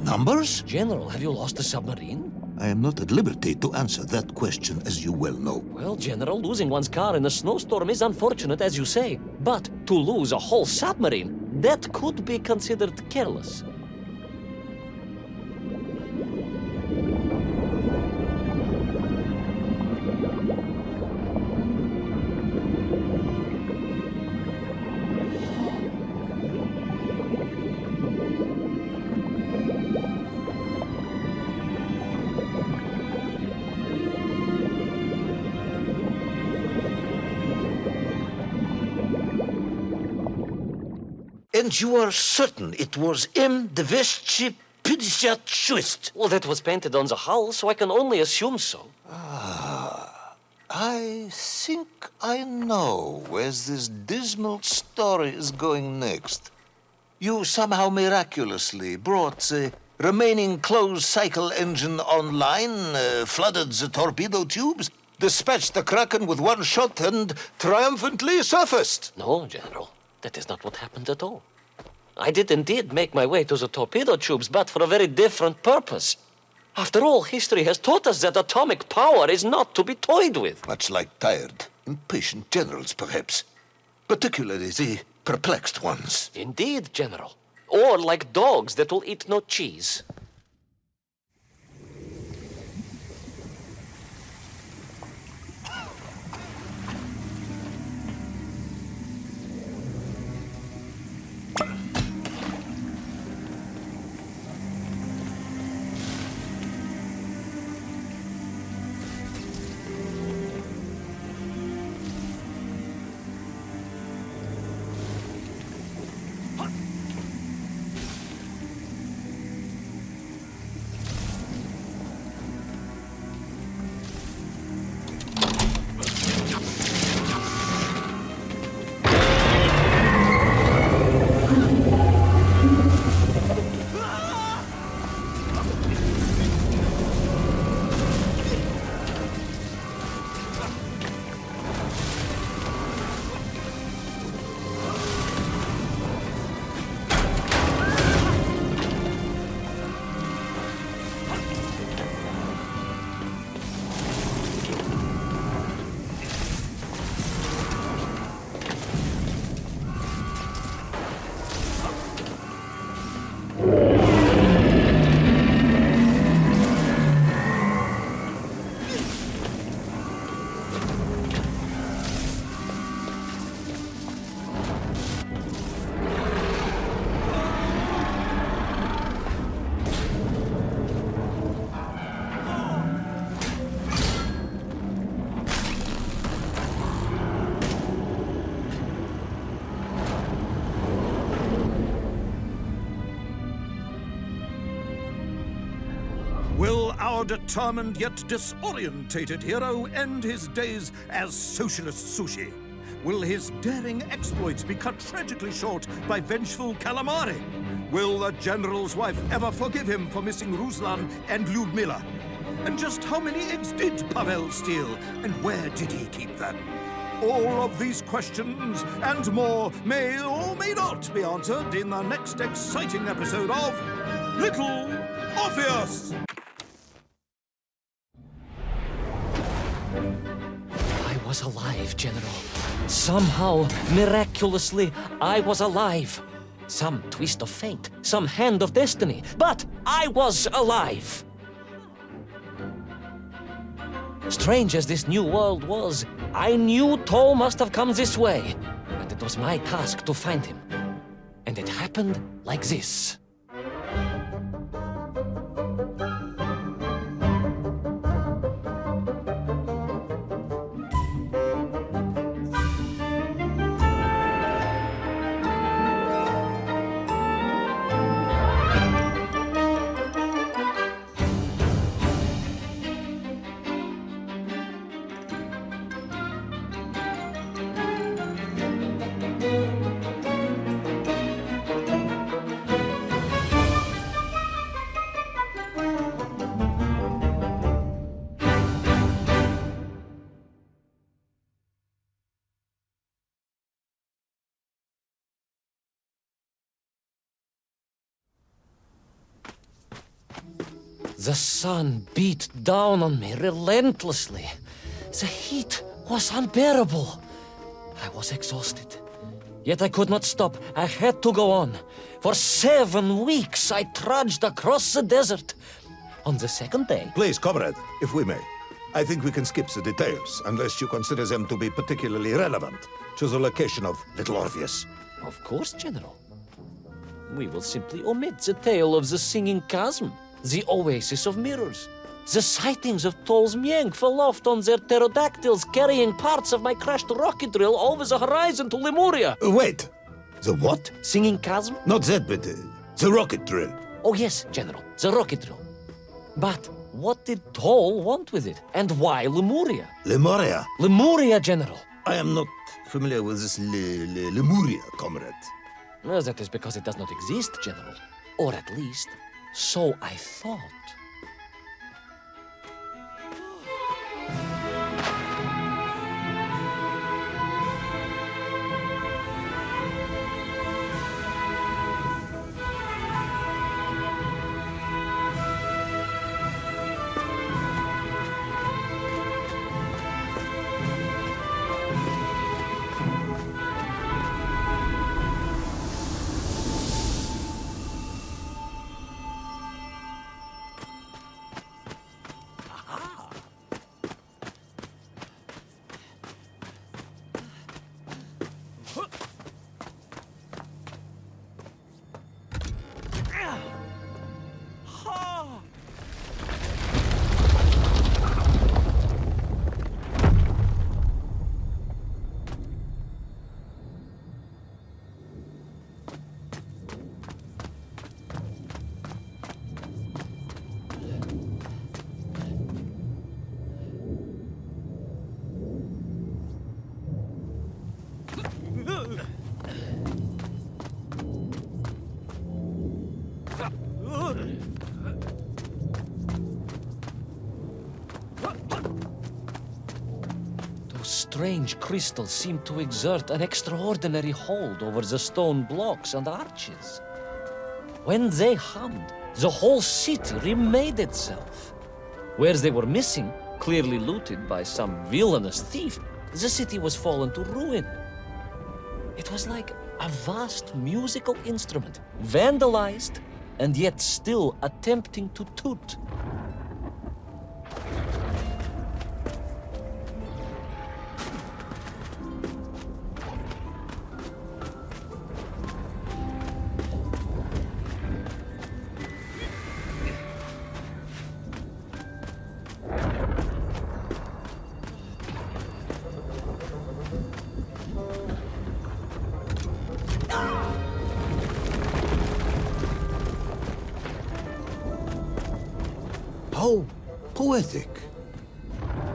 Numbers? General, have you lost the submarine? I am not at liberty to answer that question, as you well know. Well, General, losing one's car in a snowstorm is unfortunate, as you say. But to lose a whole submarine, that could be considered careless. And you are certain it was M. Deveschi Pidishatchuist? Well, that was painted on the hull, so I can only assume so. I think I know where this dismal story is going next. You somehow miraculously brought the remaining closed cycle engine online, flooded the torpedo tubes, dispatched the Kraken with one shot, and triumphantly surfaced. No, General, that is not what happened at all. I did indeed make my way to the torpedo tubes, but for a very different purpose. After all, history has taught us that atomic power is not to be toyed with. Much like tired, impatient generals, perhaps. Particularly the perplexed ones. Indeed, General. Or like dogs that will eat no cheese. Will our determined yet disorientated hero end his days as socialist sushi? Will his daring exploits be cut tragically short by vengeful calamari? Will the general's wife ever forgive him for missing Ruslan and Lyudmila? And just how many eggs did Pavel steal, and where did he keep them? All of these questions and more may or may not be answered in the next exciting episode of Little Orpheus! I was alive, General. Somehow, miraculously, I was alive. Some twist of fate, some hand of destiny, but I was alive. Strange as this new world was, I knew Toll must have come this way. But it was my task to find him. And it happened like this. The sun beat down on me relentlessly. The heat was unbearable. I was exhausted. Yet I could not stop. I had to go on. For 7 weeks I trudged across the desert. On the second day... Please, comrade, if we may. I think we can skip the details, unless you consider them to be particularly relevant to the location of Little Orpheus. Of course, General. We will simply omit the tale of the singing chasm, the oasis of mirrors, the sightings of Tol's Mieng aloft on their pterodactyls carrying parts of my crashed rocket drill over the horizon to Lemuria. Wait, the what? Singing chasm? Not that, but the rocket drill. Oh yes, General, the rocket drill. But what did Tol want with it? And why Lemuria? Lemuria? Lemuria, General. I am not familiar with this Lemuria, comrade. Well, that is because it does not exist, General. Or at least, so I thought. Those strange crystals seem to exert an extraordinary hold over the stone blocks and arches. When they hummed, the whole city remade itself. Where they were missing, clearly looted by some villainous thief, the city was fallen to ruin. It was like a vast musical instrument, vandalized, and yet still attempting to toot. How poetic.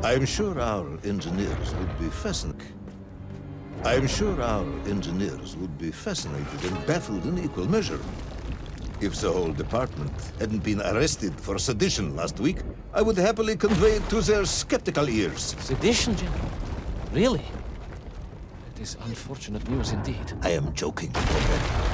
I'm sure our engineers would be fascinated. I'm sure our engineers would be fascinated and baffled in equal measure. If the whole department hadn't been arrested for sedition last week, I would happily convey it to their skeptical ears. Sedition, General? Really? It is unfortunate news indeed. I am joking, comrade.